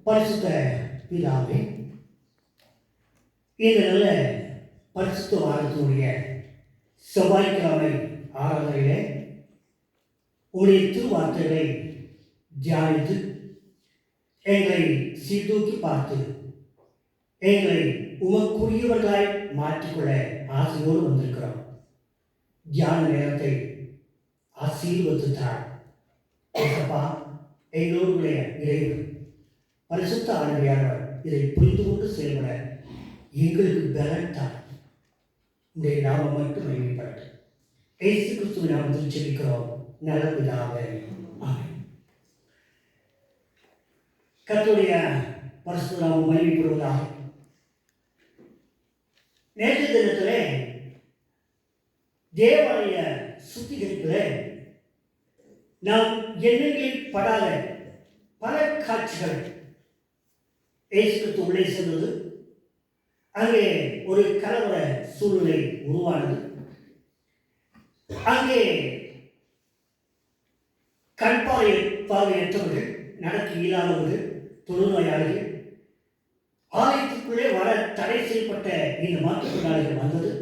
பரிசுத்த பிதாவே, இந்த நல்ல பரிசுத்த வாரத்தினுடைய செவ்வாய்க்கிழமை ஆராதனையிலே உடைய திருவார்த்தைகளை தியானித்து எங்களை சீர்தூக்கி பார்த்து எங்களை உமக்குரியவர்களாய் மாற்றிக்கொள்ள ஆசையோடு வந்திருக்கிறோம். தியான நேரத்தை ஆசீர்வதித்தார். எங்களுடைய இறைவன் பரிசுத்த ஆண்டவரானவர் இதை புரிந்து கொண்டு செயல்பட எங்களுக்கு பலத்தார். உடைய நாமம் மட்டும் மகிமைப்படட்டும். இயேசு கிறிஸ்துவின் நாமத்தில் ஜெபிக்கிறோம் நல்ல பிதாவே, ஆமென். கர்த்தருடைய பரிசுத்த நாமம் மகிமைப்படுவதாக. நேற்று தினத்திலே தேவாலய சுத்திகரிப்பில் நாம் எண்ணங்களில் படாத பல காட்சிகள் இயேசுக்கு உள்ளே சென்றது. அங்கே ஒரு கலவர சூழ்நிலை உருவானது. அங்கே பார்வையற்றவர்கள், நடக்க இயலாதவர்கள், தொழுநோயாளிகள் ஆலயத்துக்குள்ளே வர தடை செய்யப்பட்ட இந்த மாற்றுத்திறனாளிகள் வந்தது.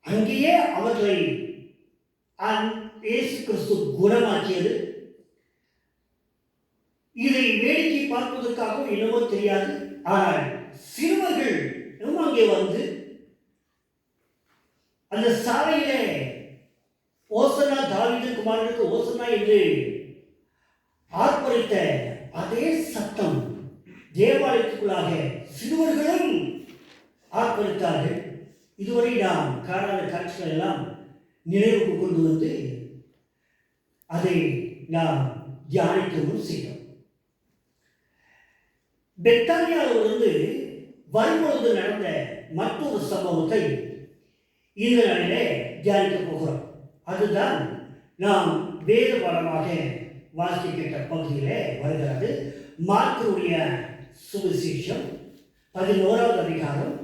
அங்கேயே அவர்களை இயேசு கிறிஸ்து குணமாக்கியது. இதை வேடிக்கை பார்ப்பதற்காகவும் என்னவோ தெரியாது. ஆனால் சிறுவர்கள் அங்கே வந்து அந்த சாலையிலே ஓசனா, தாவீது குமாரனுக்கு ஓசனா என்று ஆர்ப்பரித்த அதே சத்தம் தேவாலயத்துக்குள்ளாக சிறுவர்களும் ஆர்ப்பரித்தார்கள். இதுவரை நாம் காணாத காட்சிகள் எல்லாம் நினைவுக்கு கொண்டு வந்து அதை நாம் தியானிக்கவும் செய்தோம். பெத்தானியாவிலிருந்து வரும்பொழுது நடந்த மற்றொரு சம்பவத்தை இந்த நாளிலே தியானிக்க போகிறோம். அதுதான் நாம் வேத பாடமாக வாசிக்கின்ற பகுதியிலே வருகிறது. மார்க்குடைய சுவிசேஷம் 11வது அதிகாரம்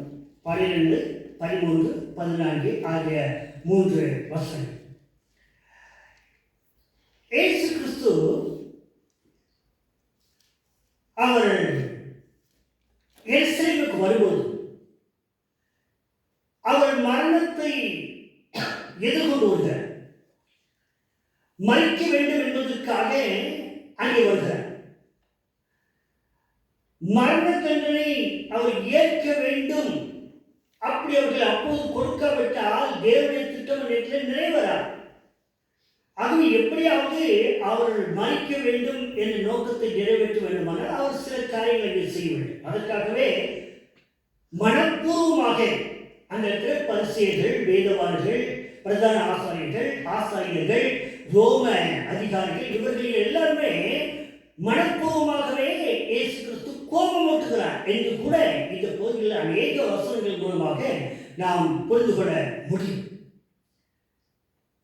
12, 13, 14 ஆகிய 3 வசனங்கள். இயேசு கிறிஸ்து அவர் எருசலேமுக்கு வரும்போது அவர் மரணத்தை எதிர்கொண்டு வருகிறார். மறிக்க வேண்டும் என்பதற்காக அங்கே வருகிறார். மரண தண்டனை அவர் ஏற்க வேண்டும். அப்படி அவர்கள் அப்போது கொடுக்காவிட்டால் தேவனுடைய திட்டம் நிறைவேறார். அது எப்படியாவது அவர்கள் மறிக்க வேண்டும் என்ற நோக்கத்தை நிறைவேற்ற வேண்டுமானால் அவர் சில காரியங்களை செய்ய வேண்டும். அதற்காகவே மனப்பூர்வமாக அந்த இடத்துல பரிசேயர்கள், வேதவான்கள், பிரதான ஆசாரியர்கள், ரோம அதிகாரிகள் இவர்கள் எல்லாருமே மனப்பூர்வமாகவே இயேசு கிறிஸ்து கோபம் ஊட்டுகிறார் என்று கூட இந்த பகுதியில் அநேக வசனங்கள் மூலமாக நாம் புரிந்து கொள்ள முடியும்.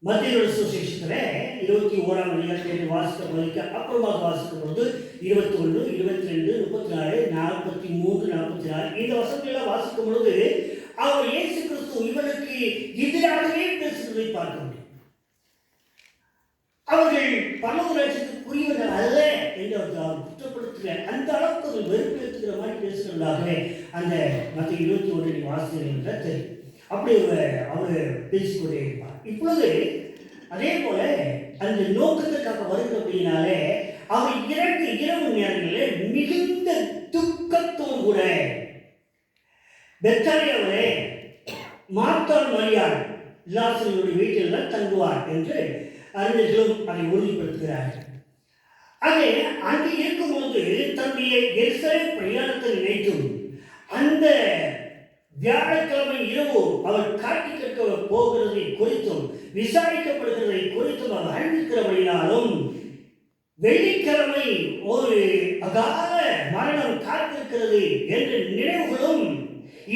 மத்திய சுவிசேஷத்தில் 21ஆம் அதிகாரத்தில் வாசித்த பகுதிக்கு அப்புறமாக வாசிக்கும் பொழுது 21, 22, 34, 43, 44 இந்த வசனங்களெல்லாம் வாசிக்கும் பொழுது அவர் இயேசு கிறிஸ்து இவருக்கு எதிராகவே பேசுவதை பார்க்க முடியும். அவர்கள் பரலோக ராஜ்யத்துக்குரியவர்கள் அல்ல என்று அவர் குற்றப்படுத்துகிற அந்த அளவுக்கு ஒரு வெறுப்பேற்றுகிற மாதிரி பேசுகிறதாகவே அந்த மத்திய 21 வாசிக்கிறீர்கள் தெரியும். அப்படி அவர் பேசிக்கொண்டே இருப்பார். இப்பொழுது அதே போல அந்த நோக்கத்திற்காக வருகிறபடினாலே அவர் இரவு நேரங்களில் மிகுந்த துக்கத்தோடு கூட பெத்தானியாவிலே மார்த்தாள் மரியாள் லாசருடைய வீட்டில் தான் தங்குவார் என்று அறிஞர்களும் அதை உறுதிப்படுத்துகிறார்கள். ஆகவே அங்கே இருக்கும்போது தன்னுடைய எருசலேம் பிரயாணத்தை நினைத்தும் அந்த வியாழக்கிழமை இரவு அவர் காட்சி கேட்க போகிறதை குறித்தும் விசாரிக்கப்படுகிறதை குறித்தும் அவர் அறிவிக்கிறபடினாலும் வெள்ளிக்கிழமை ஒரு அகால மரணம் காத்திருக்கிறது என்ற நினைவுகளும்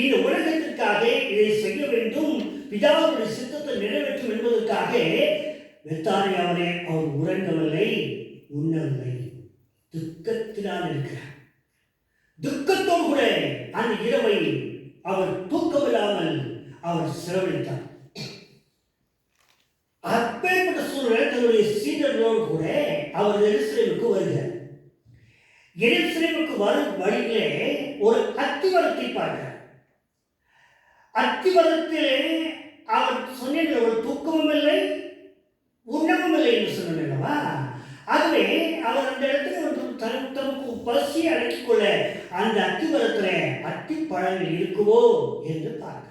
இந்த உலகத்திற்காக இதை செய்ய வேண்டும், பிதாவுடைய சித்தத்தை நிறைவேற்றும் என்பதற்காக பெத்தானியாவிலே அவர் உறங்கவில்லை, உண்ணவில்லை, துக்கத்தினால் இருக்கிறார். துக்கத்தோடு கூட அந்த இரவை அவர் தூக்கமில்லாமல் அவர் செலவழித்தார். அப்பேற்பட்ட சூழ்நிலை தன்னுடைய சீடர்களோடு கூட அவர் எருசலேமுக்கு வருகிறார். எருசலேமுக்கு வரும் வழியிலே ஒரு அத்திமரத்தை பார்க்கிறார். அத்திமரத்திலே அவர் சொன்ன ஒரு தூக்கமும் இல்லை, உணவும் இல்லை என்று சொன்னல்லவா. ஆகவே அவர் அந்த இடத்துல தனக்கு பசியை அடக்கிக் கொள்ள அந்த அத்திமரத்தில் அத்திப்பழங்கள் இருக்குவோ என்று பார்க்கிறார்.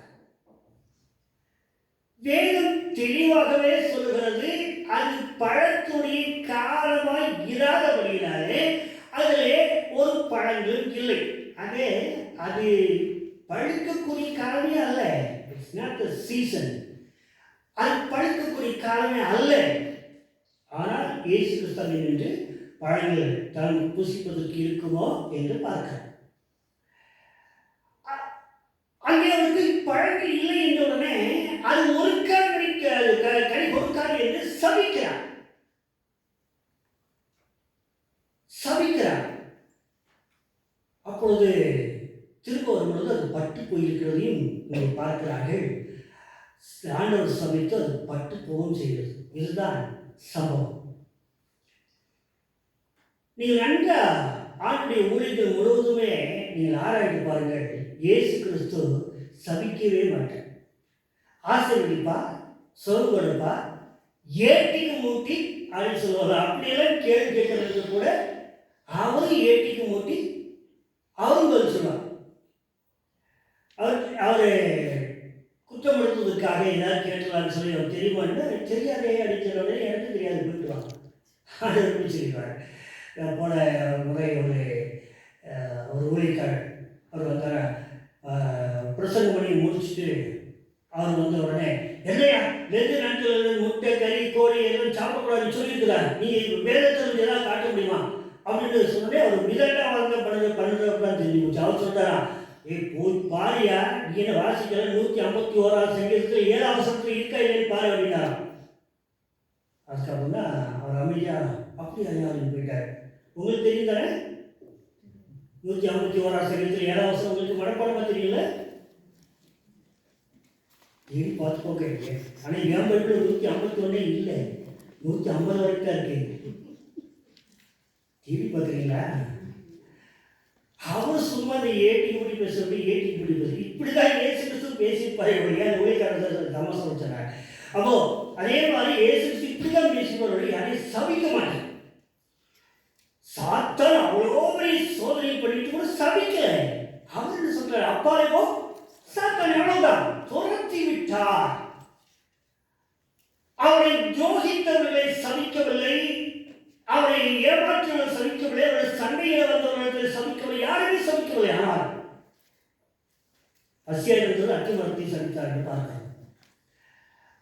வேதம் தெளிவாகவே சொல்லுகிறது, அது பழத்துடைய காலமாய் இராதபடியினாலே அதிலே ஒரு பழங்கள் இல்லை. அது பழுக்கக்கூடிய காலமே அல்ல. It's not the season. அது பழுக்கக்கூடிய காலமே அல்ல. ஆனால் இயேசு கிறிஸ்து என்று பழங்கள் தான் புசிப்பதற்கு இருக்குமோ என்று பார்க்கிறார். அங்கே அவருக்கு பழங்கள் இல்லை என்ற உடனே அது ஒரு கனி கொடுக்காது என்று சபிக்கிறார். அப்பொழுது திரும்ப வரும்பொழுது அது பட்டு போயிருக்கிறதையும் நீங்கள் பார்க்கிறார்கள். ஆண்டவர் சபித்து அது பட்டு போகவும் செய்கிறது. இதுதான் சம்பவம். நீங்கள் நன்றா ஆண்டுடைய ஊழியர்கள் முழுவதுமே நீங்கள் ஆராய்ந்து பாருங்கள். இயேசு கிறிஸ்து சபிக்கவே மாட்டார். ஆசீர்வதிப்பா, சொல் கொடுப்பா, ஏட்டிக்கு மூட்டி அப்படின்னு சொல்லுவாங்க. அப்படியெல்லாம் கேள்வி கேட்கறது கூட அவரும் ஏட்டிக்கு மூட்டி அவரும் பதில் சொல்லுவார். அவர் குற்றப்படுத்துவதற்காக ஏதாவது கேட்டுலான்னு சொல்லி அவர் தெரியுமான்னு தெரியாதே அடித்தோடனே எனக்கு தெரியாது போயிட்டு வாங்க அதை சொல்லிடுவார். போன முறை ஒரு ஊழியக்காரர் அவர் வந்தார். பிரசங்கம் பண்ணி முடிச்சுட்டு அவர் வந்த உடனே என்னையா 2 நாட்கள் முட்டை கறி கோழி எல்லாம் சாப்பிடக்கூடாதுன்னு சொல்லியிருக்கிறார், நீங்கள் வேதத்தில் ஏதாவது காட்ட முடியுமா அப்படின்னு சொன்னே அவர் மிதட்டா வாழ்ந்த பண்ணுறப்பதான் தெரிஞ்சு போச்சு. அவர் சொல்கிறாரா, போய் பாரியா, நீ என்ன வாசிக்கல 151ஆம் சங்கீதத்தில் 7ஆம் வசனத்தில் இருக்கா இல்லைன்னு பாரு அப்படின்னாரா. அதுக்கப்புறம் தான் அவர் அமைதியா அப்படி அறியாமல் போயிட்டார். உங்களுக்கு தெரியும் தானே 151ஆம் சங்கீதத்தில் 7ஆம் வசனம் உங்களுக்கு மனப்பாடமாக தெரியல, தேடி பார்த்துக்கோங்க. ஆனால் என் பைபிள் 151 இல்லை, 150 வரைக்கும் தான் இருக்கு. தேடி பார்க்குறீங்களா? அவர் சும்மா அந்த ஏட்டி கூடி பேசுறது இப்படிதான் இயேசு கிறிஸ்து பேசியிருப்பாரு. அந்த ஊழியக்காரர் தமாசம் வச்சாங்க. அப்போ அதே மாதிரி இயேசு கிறிஸ்து இப்படிதான் பேசிப்பாரு, யாரையும் சபிக்க மாட்டார். சாத்தான் அவ்வளோ பெரிய சோதனை பண்ணிட்டு கூட சபிக்கல. அவர் என்ன சொல்றாரு, அப்பாலேவோ சாத்தான் எவ்வளவுதான் துரத்தி விட்டார். அவரை ஜோகித்தவர்களை சபிக்கவில்லை, அவரை ஏமாற்றவர்கள் சபிக்கவில்லை, அவரை சண்டையில் வந்தவர்கள் சபிக்கவில்லை, யாருமே சபிக்கவில்லை. ஆனால் அசியர்கள் அத்திமரத்தை சபித்தார் என்று பார்க்கிறோம்.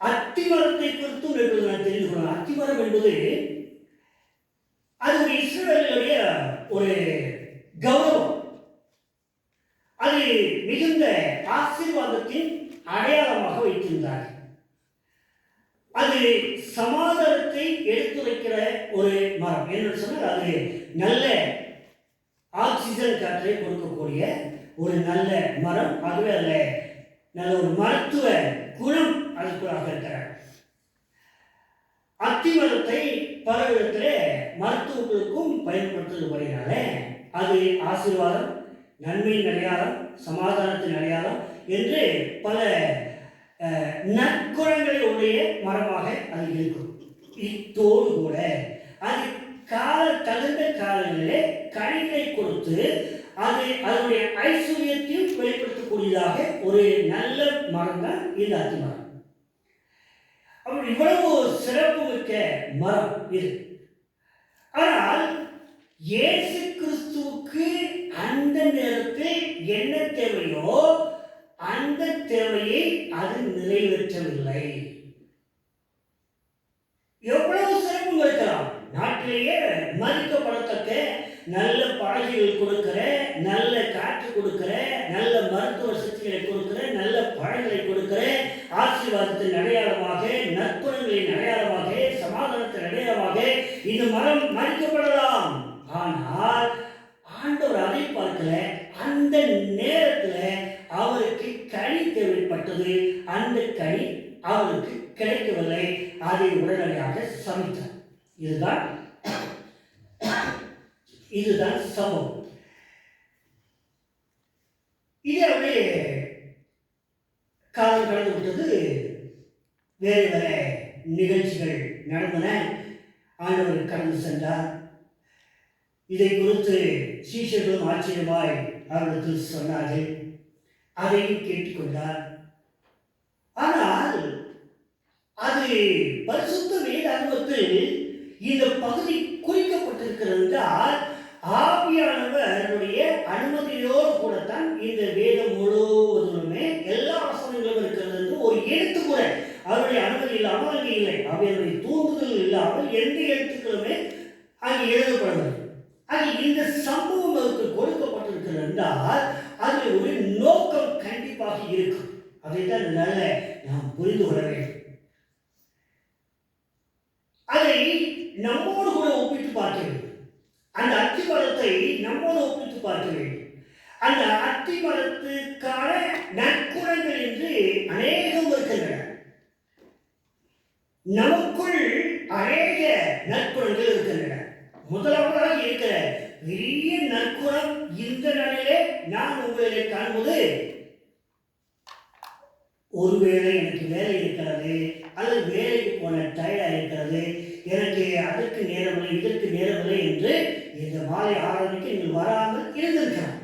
அத்திமரத்தை குறித்து நான் தெரிந்து கொள்ளலாம். அத்திமரம் என்பது அது ஒரு இஸ்ரவேலுடைய ஒரு கௌரவம். அது மிகுந்த ஆசீர்வாதத்தின் அடையாளமாக வைத்திருந்தார். அது சமாதானத்தை எடுத்துரைக்கிற ஒரு மரம். என்ன சொன்னால் அது நல்ல ஆக்சிஜன் காற்றை கொடுக்கக்கூடிய ஒரு நல்ல மரம். ஆகவே அதில் நல்ல ஒரு மருத்துவ குணம் அதுக்குள்ளாக இருக்கிறார். அத்திமரத்தை பல விதத்தில் மருத்துவங்களுக்கும் பயன்படுத்துவதனால அது ஆசீர்வாதம், நன்மையின் அடையாளம், சமாதானத்தின் அடையாளம் என்று பல நற்குணங்களை உடைய மரமாக அது இருக்கும். இத்தோடு கூட அது தகுந்த காலங்களிலே கனிகளை கொடுத்து அது அதனுடைய ஐஸ்வர்யத்தையும் வெளிப்படுத்தக்கூடியதாக ஒரு நல்ல மரம் தான் இந்த அத்திமரம். அப்படி இவ்வளவு சிறப்பு மிக்க மரம் இது. ஆனால் இயேசு கிறிஸ்துவுக்கு அந்த நேரத்தில் என்ன தேவையோ அந்த தேவையை அது நிறைவேற்றவில்லை. எவ்வளவு சிறப்பு இருக்கலாம், நாட்டிலேயே மதிக்கப்படத்தக்க நல்ல பழகைகள் கொடுக்கிற, நல்ல காற்று கொடுக்கிற, நல்ல மருத்துவ சக்திகளை கொடுக்கிற, நல்ல பழங்களை கொடுக்கிற, ஆசீர்வாதத்தின் அடையாளமாக, நற்குணங்களின் அடையாளமாக, சமாதானத்தின் அடையாளமாக இந்த மரம் மதிக்கப்படலாம். ஆனால் ஆண்டவர் அதை பார்க்கல. அந்த நேரத்தில் அவருக்கு கனி தேவைப்பட்டது. அந்த கனி அவருக்கு கிடைக்கவில்லை. அதை உடனடியாக சமைத்தார். இதுதான் இதுதான் சம்பவம். இதே அப்படியே காலம் கடந்து விட்டது. வேறு வேறு நிகழ்ச்சிகள் நடந்தன. ஆண்டவர் கடந்து சென்றார். இதை குறித்து சீஷர்களும் ஆச்சரியமாய் அவரிடத்தில் சொன்னார்கள். அதையும் கேட்டுக்கொண்டார். ஆனால் அது பரிசுத்த வேதாகமத்தில் இந்த பகுதி குறிக்கப்பட்டிருக்கிறது என்றால் ஆவியானவருடைய அனுமதியோடு கூடத்தான் இந்த வேதம் முழுவதுமே எல்லா வசனங்களும் இருக்கிறது என்று ஒரு எழுத்து கூட அவருடைய அனுமதி இல்லாமல் அங்கே இல்லை. அவருடைய தூண்டுதல் இல்லாமல் எந்த எழுத்துக்களுமே அங்கே எழுதப்படவில்லை. அது இந்த சம்பவம் அவருக்கு கொடுக்கப்பட்டிருக்கிறது என்றால் அதில் ஒரு நோக்கம் கண்டிப்பாக இருக்கும். அதைத்தான் நல்ல நாம் புரிந்து கொள்ள வேண்டும். அதை நம்மோடு கூட ஒப்பிட்டு பார்க்க வேண்டும். அந்த அத்தி மரத்தை நம்மோடு ஒப்பிட்டு பார்க்க வேண்டும். அந்த அத்தி மரத்துக்கான நற்குணங்கள் என்று அநேகம் இருக்கின்றன. நமக்குள் அநேக நற்குணங்கள் இருக்கின்றன. முதலாவதாக இருக்கிற பெரிய நற்குணம் இந்த நாளிலே நான் உங்களிலே காண்பது, ஒருவேளை எனக்கு வேலை இருக்கிறது அல்லது வேலைக்கு போன டயர்டாக இருக்கிறது, எனக்கு அதற்கு நேரமில்லை இதற்கு நேரமில்லை என்று இந்த மாலை 6 மணிக்கு நீங்கள் வராமல் இருந்திருக்கலாம்.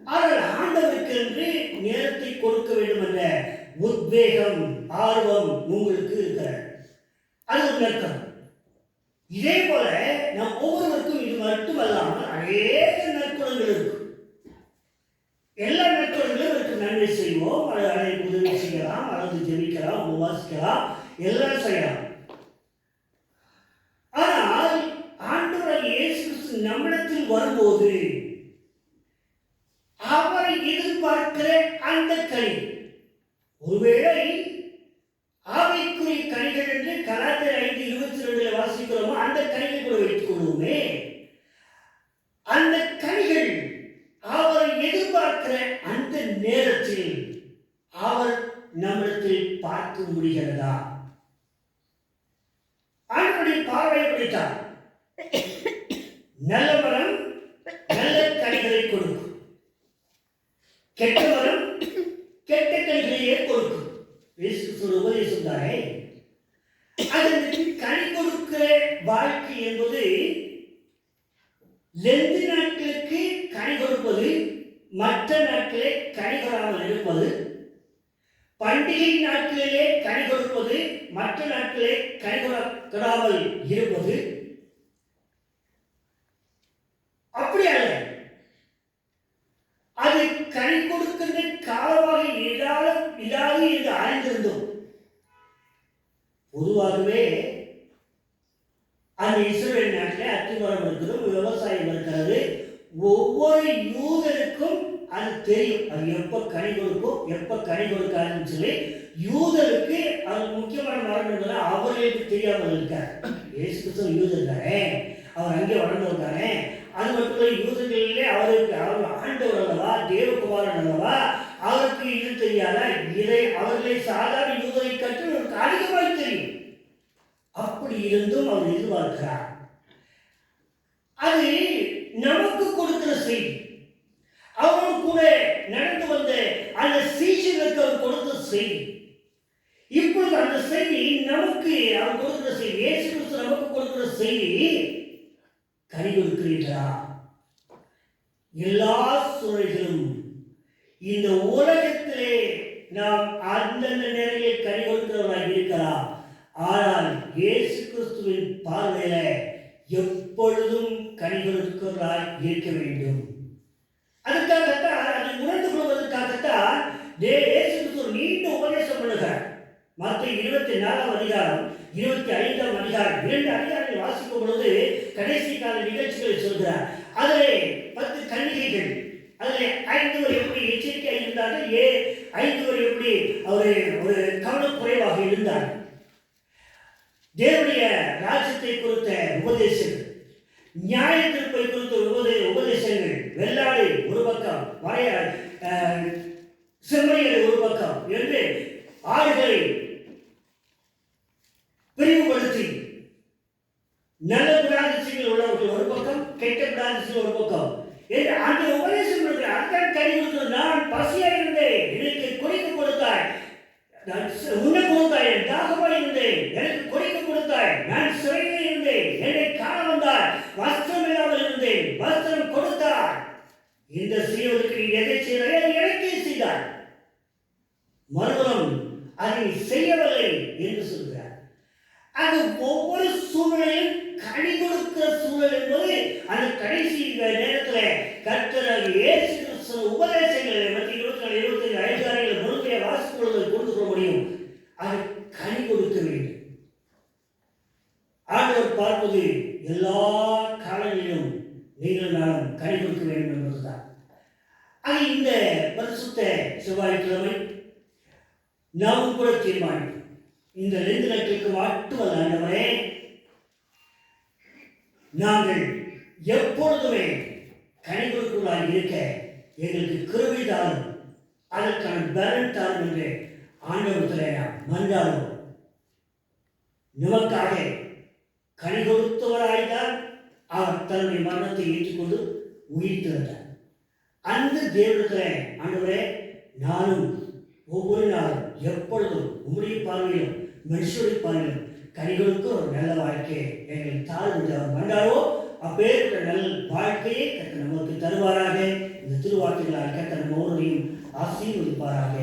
ஆனால் ஆண்டவருக்கு என்று நேரத்தை கொடுக்க வேண்டும் என்ற உத்வேகம் ஆர்வம் உங்களுக்கு இருக்கிறது. அது ஒரு நற்குணம். இதே போல நம் ஒவ்வொருவருக்கும் இது மட்டுமல்லாமல் அநேக நற்குணங்கள் இருக்கும். எல்லா நற்குணங்களும் இருக்கு. நன்மை செய்வோம், அதை உதவி செய்யலாம், அல்லது ஜெபிக்கலாம், உபவாசிக்கலாம், எல்லாம் செய்யலாம். ஆனால் ஆண்டவர் இயேசு கிறிஸ்து நம்மிடத்தில் வரும்போது அவரை எதிர்பார்க்கிற அந்த கனி, ஒருவேளை ஆவிக்குரிய கனிகள் என்று கலாச்சார 5:22 வாசிக்கிறோமோ அந்த கனிகள் கூட வைத்துக் கொள்வோமே, அந்த கனிகள் அவரை எதிர்பார்க்கிற அந்த நேரத்தில் அவர் நம்மிடத்தில் பார்க்க முடிகிறதா? ஆண்டவருடைய பார்வை பிடித்தார். நல்ல மரம் நல்ல கனிகளை கொடுக்கும், கெட்ட மரம் கெட்ட கனிகளையே கொடுக்கும். உபதேசம் தானே. அதற்கு கனி கொடுக்கிற வாழ்க்கை என்பது லெந்து நாட்களுக்கு கனி கொடுப்பது, மற்ற நாட்களே கனி கொடாமல் இருப்பது, பண்டிகை நாட்களிலே கனி கொடுப்பது, மற்ற நாட்களே கனி கொடாமல் இருப்பது, அப்படி அல்ல. அது கனி கொடுக்கின்ற காலமாக இல்லாது என்று அறிந்திருந்தோம். பொதுவாகவே அந்த இஸ்ரவேல் நாட்டில் அத்திமரம் இருக்கிறது, விவசாயம் இருக்கிறது. ஒவ்வொரு யூதருக்கும் அது தெரியும். அது எப்போ கனி கொடுக்கும், எப்போ கனி கொடுக்காதுன்னு சொல்லி யூதருக்கு அது முக்கியமான மரம் என்பது அவர்களுக்கு தெரியாமல் இருக்கார். இயேசு கிறிஸ்து யூதர் தானே, அவர் அங்கே வளர்ந்தவர் தானே. அது மட்டும் இல்லை, யூதர்களிலே அவருக்கு அவர் ஆண்டவர் அல்லவா, தேவகுமாரன் அல்லவா, அவருக்கு இது தெரியாதா? இதை அவர்களை சாதாரண யூதரை கற்று அதிகமாக தெரியும். அப்படி இருந்தும் அவர் எதிர்பார்க்கிறார். அது நமக்கு கொடுக்கிற செய்தி. அவரோடு கூட நடந்து வந்த அந்த சீஷர்களுக்கு அவர் கொடுத்த செய்தி. இப்பொழுது அந்த செய்தி நமக்கு அவர் கொடுக்கிற செய்தி, இயேசு கிறிஸ்து நமக்கு கொடுக்கிற செய்தி, கனி கொடுக்கிறீர்களா? எல்லா சூழல்களும் இந்த உலகத்திலே நாம் அந்தந்த நேரங்களில் கனி கொடுக்கிறவர்களாக இருக்கலாம். ஆனால் இயேசு கிறிஸ்துவின் பார்வையில எப்பொழுதும் கனி கொடுக்கிறவர்களாக இருக்க வேண்டும். அதுக்காகத்தான், அதை உணர்ந்து கொள்வதற்காகத்தான் இயேசு கிறிஸ்து நீண்ட உபதேசம் பண்ணுகிறார். மத்தேயு 24 அதிகாரம் 25 அதிகாரம் 2 அதிகாரங்கள் வாசிக்கும் பொழுது கடைசி கால நிகழ்ச்சிகளை சொல்கிறார். அதிலே 10 கன்னிகைகள், அதிலே 5 பேர் எப்படி எச்சரிக்கையாக இருந்தார்கள், 5 பேர் எப்படி ஒரு கவனக்குறைவாக இருந்தார். தேவனுடைய ராஜ்யத்தை குறித்த உபதேசங்கள், நியாய தீர்ப்பை குறித்த உபதேசங்கள், வெள்ளாடு ஒரு பக்கம், செம்மறியாடு ஒரு பக்கம் என்று ஆடுகளை பிரிவுபடுத்தி நல்ல குணாதிசயங்கள் உள்ளவர்கள் ஒரு பக்கம், கெட்டக்கூடாதுன்னு சொல்லி ஒரு பக்கம் அந்த உபதேசம் இருக்கிற அதான் கனி கொடுக்கிறது. நான் பசியா இருந்தேன், எனக்கு குடிக்க கொடுத்தாய். உன்ன கொடுத்தாய், தாகமாக இருந்தேன், எனக்கு குடிக்க கொடுத்தாய். நான் சிறையில் இருந்தேன், என்னை காண வந்தாய். வஸ்திரம் இல்லாமல் இருந்தேன், வஸ்திரம் கொடுத்தாய். இந்த செய்வதற்கு நீ எதை செய்தாய்? எனக்கே செய்தாய். மறுபுறம் அதை செய்யவில்லை என்று சொல்கிறார். அது ஒவ்வொரு சூழ்நிலையும் கனி கொடுக்கிற சூழல் என்பது அந்த கடைசி நேரத்தில் கர்த்தராகிய இயேசு கிறிஸ்து உபதேசங்களை மத்திய 24, 25 அதிகாரங்களை முழுமையாக வாசிக்கும் பொழுது புரிந்து கொள்ள முடியும். அது கனி கொடுக்க வேண்டும். ஆண்டவர் பார்ப்பது எல்லா காலங்களிலும் நீங்கள் நானும் கனி கொடுக்க வேண்டும் என்பதுதான். அது இந்த பரிசுத்த செவ்வாய்க்கிழமை நாம் கூட தீர்மானிக்கும். இந்த 2 நாட்களுக்கு மட்டுமல்ல ஆண்டவரே, நாங்கள் எப்பொழுதுமே கனி கொடுக்கலாக இருக்க எங்களுக்கு கிருபை தாரும், அதற்கான பலன் தாரும் என்று ஆண்டவரத்திலே நாம் மன்றாடுவோம். நமக்காக கனி கொடுத்தவராய்தான் அவர் தன்னுடைய மரணத்தை ஏற்றுக்கொண்டு உயிர் திறந்தார். அந்த தேவனத்திலே ஆண்டவரே, நானும் ஒவ்வொரு நாளும் எப்பொழுதும் உம்முடைய பார்வையிலும் மனுஷருடைய பார்வையிலும் கனிகளுக்கு ஒரு நல்ல வாழ்க்கையை எங்கள் தாழ்வு மண்டாவோ அப்பேற்பட்ட நல்ல வாழ்க்கையை கர்த்தர் நமக்கு தருவாராக. இந்த திருவார்த்தைகளால் கர்த்தர் நம்ம ஒவ்வொருவரையும் ஆசீர்வதிப்பாராக.